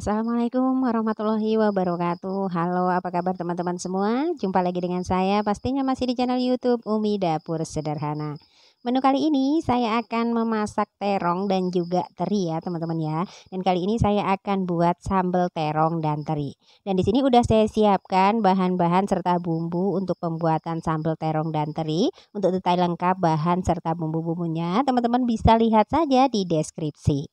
Assalamualaikum warahmatullahi wabarakatuh. Halo, apa kabar teman-teman semua? Jumpa lagi dengan saya, pastinya masih di channel YouTube Umi Dapur Sederhana. Menu kali ini saya akan memasak terong dan juga teri ya teman-teman ya. Dan kali ini saya akan buat sambal terong dan teri. Dan di sini udah saya siapkan bahan-bahan serta bumbu untuk pembuatan sambal terong dan teri. Untuk detail lengkap bahan serta bumbu-bumbunya, teman-teman bisa lihat saja di deskripsi.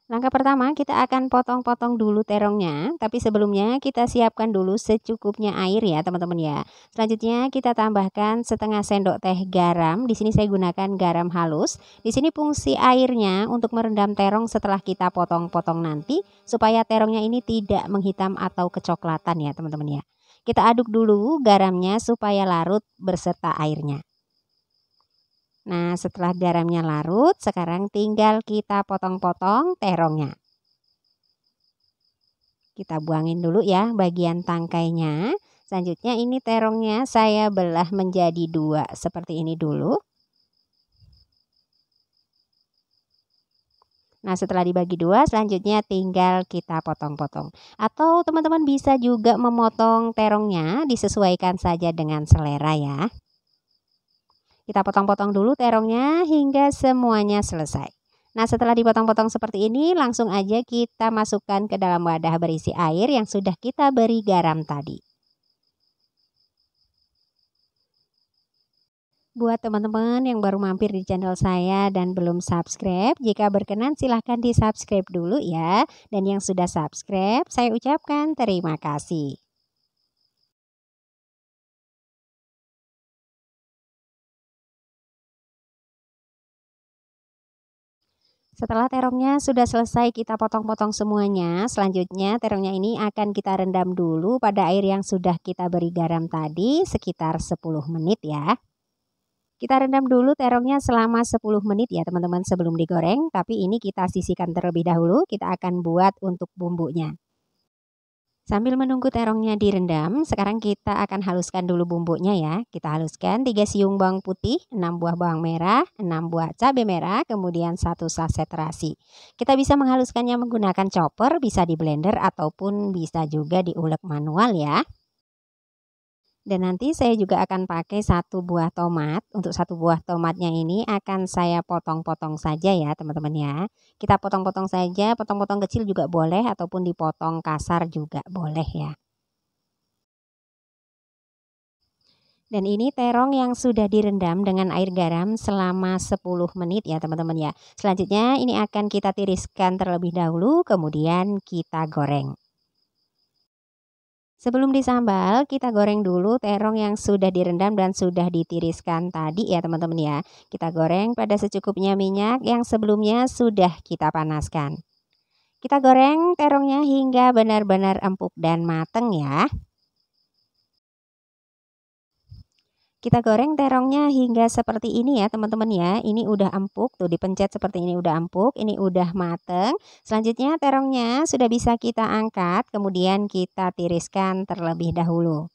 Langkah pertama kita akan potong-potong dulu terongnya, tapi sebelumnya kita siapkan dulu secukupnya air ya teman-teman ya. Selanjutnya kita tambahkan setengah sendok teh garam. Di sini saya gunakan garam halus. Di sini fungsi airnya untuk merendam terong setelah kita potong-potong nanti supaya terongnya ini tidak menghitam atau kecoklatan ya teman-teman ya. Kita aduk dulu garamnya supaya larut berserta airnya. Nah, setelah garamnya larut, sekarang tinggal kita potong-potong terongnya. Kita buangin dulu ya bagian tangkainya. Selanjutnya ini terongnya saya belah menjadi dua seperti ini dulu. Nah, setelah dibagi dua, selanjutnya tinggal kita potong-potong. Atau teman-teman bisa juga memotong terongnya, disesuaikan saja dengan selera ya. Kita potong-potong dulu terongnya hingga semuanya selesai. Nah, setelah dipotong-potong seperti ini, langsung aja kita masukkan ke dalam wadah berisi air yang sudah kita beri garam tadi. Buat teman-teman yang baru mampir di channel saya dan belum subscribe, jika berkenan silahkan di subscribe dulu ya. Dan yang sudah subscribe, saya ucapkan terima kasih. Setelah terongnya sudah selesai kita potong-potong semuanya, selanjutnya terongnya ini akan kita rendam dulu pada air yang sudah kita beri garam tadi sekitar 10 menit ya. Kita rendam dulu terongnya selama 10 menit ya teman-teman sebelum digoreng, tapi ini kita sisihkan terlebih dahulu, kita akan buat untuk bumbunya. Sambil menunggu terongnya direndam, sekarang kita akan haluskan dulu bumbunya ya. Kita haluskan 3 siung bawang putih, 6 buah bawang merah, 6 buah cabai merah, kemudian 1 saset terasi. Kita bisa menghaluskannya menggunakan chopper, bisa di blender ataupun bisa juga diulek manual ya. Dan nanti saya juga akan pakai 1 buah tomat. Untuk 1 buah tomatnya ini akan saya potong-potong saja ya teman-teman ya. Kita potong-potong saja, potong-potong kecil juga boleh ataupun dipotong kasar juga boleh ya. Dan ini terong yang sudah direndam dengan air garam selama 10 menit ya teman-teman ya. Selanjutnya ini akan kita tiriskan terlebih dahulu, kemudian kita goreng. Sebelum disambal, kita goreng dulu terong yang sudah direndam dan sudah ditiriskan tadi ya teman-teman ya. Kita goreng pada secukupnya minyak yang sebelumnya sudah kita panaskan. Kita goreng terongnya hingga benar-benar empuk dan mateng ya. Kita goreng terongnya hingga seperti ini ya teman-teman ya. Ini udah empuk tuh, dipencet seperti ini udah empuk, ini udah mateng. Selanjutnya terongnya sudah bisa kita angkat, kemudian kita tiriskan terlebih dahulu.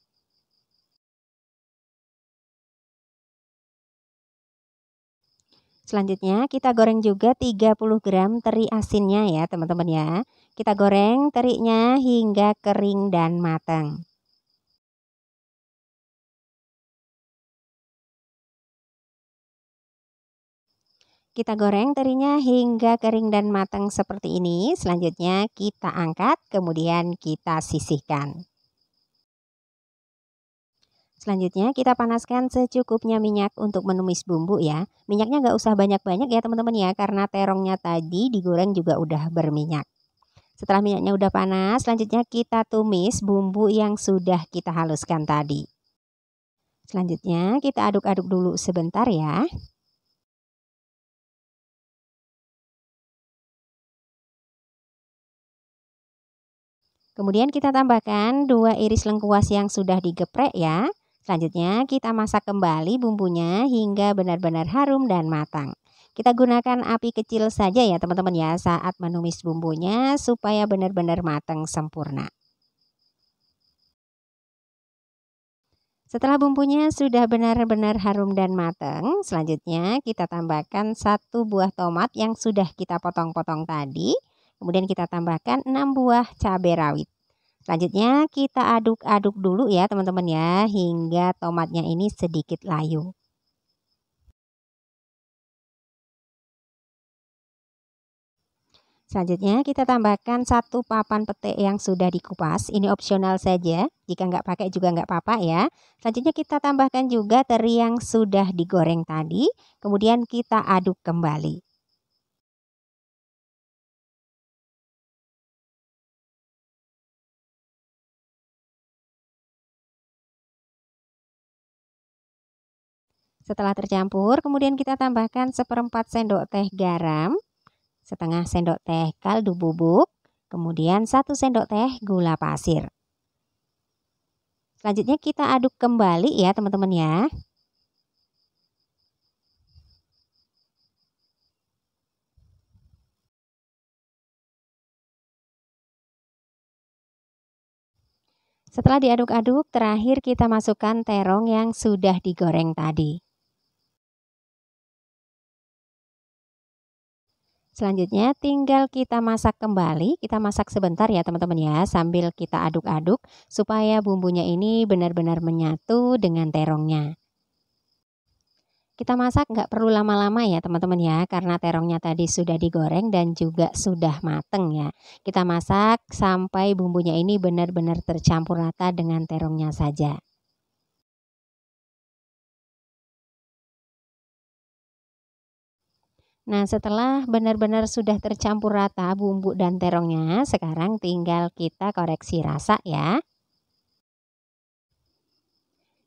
Selanjutnya kita goreng juga 30 gram teri asinnya ya teman-teman ya. Kita goreng terinya hingga kering dan matang. Kita goreng terinya hingga kering dan matang seperti ini. Selanjutnya kita angkat, kemudian kita sisihkan. Selanjutnya kita panaskan secukupnya minyak untuk menumis bumbu ya. Minyaknya nggak usah banyak-banyak ya teman-teman ya, karena terongnya tadi digoreng juga udah berminyak. Setelah minyaknya udah panas, selanjutnya kita tumis bumbu yang sudah kita haluskan tadi. Selanjutnya kita aduk-aduk dulu sebentar ya. Kemudian kita tambahkan 2 iris lengkuas yang sudah digeprek ya. Selanjutnya kita masak kembali bumbunya hingga benar-benar harum dan matang. Kita gunakan api kecil saja ya teman-teman ya saat menumis bumbunya supaya benar-benar matang sempurna. Setelah bumbunya sudah benar-benar harum dan matang, selanjutnya kita tambahkan 1 buah tomat yang sudah kita potong-potong tadi. Kemudian kita tambahkan 6 buah cabai rawit. Selanjutnya kita aduk-aduk dulu ya teman-teman ya, hingga tomatnya ini sedikit layu. Selanjutnya kita tambahkan 1 papan pete yang sudah dikupas. Ini opsional saja, jika nggak pakai juga nggak apa-apa ya. Selanjutnya kita tambahkan juga teri yang sudah digoreng tadi, kemudian kita aduk kembali. Setelah tercampur, kemudian kita tambahkan 1/4 sendok teh garam, setengah sendok teh kaldu bubuk, kemudian 1 sendok teh gula pasir. Selanjutnya kita aduk kembali ya teman-teman ya. Setelah diaduk-aduk, terakhir kita masukkan terong yang sudah digoreng tadi. Selanjutnya tinggal kita masak kembali, kita masak sebentar ya teman-teman ya, sambil kita aduk-aduk supaya bumbunya ini benar-benar menyatu dengan terongnya. Kita masak nggak perlu lama-lama ya teman-teman ya, karena terongnya tadi sudah digoreng dan juga sudah mateng ya. Kita masak sampai bumbunya ini benar-benar tercampur rata dengan terongnya saja. Nah, setelah benar-benar sudah tercampur rata bumbu dan terongnya, sekarang tinggal kita koreksi rasa ya.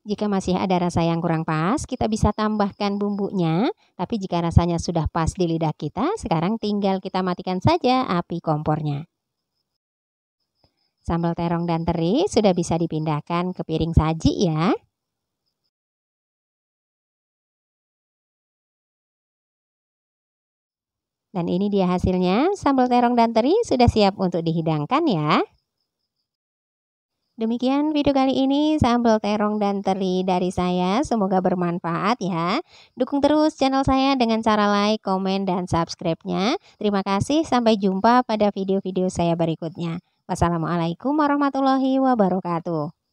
Jika masih ada rasa yang kurang pas, kita bisa tambahkan bumbunya. Tapi jika rasanya sudah pas di lidah kita, sekarang tinggal kita matikan saja api kompornya. Sambal terong dan teri sudah bisa dipindahkan ke piring saji ya. Dan ini dia hasilnya, sambal terong dan teri sudah siap untuk dihidangkan ya. Demikian video kali ini sambal terong dan teri dari saya, semoga bermanfaat ya. Dukung terus channel saya dengan cara like, komen, dan subscribe-nya. Terima kasih, sampai jumpa pada video-video saya berikutnya. Wassalamualaikum warahmatullahi wabarakatuh.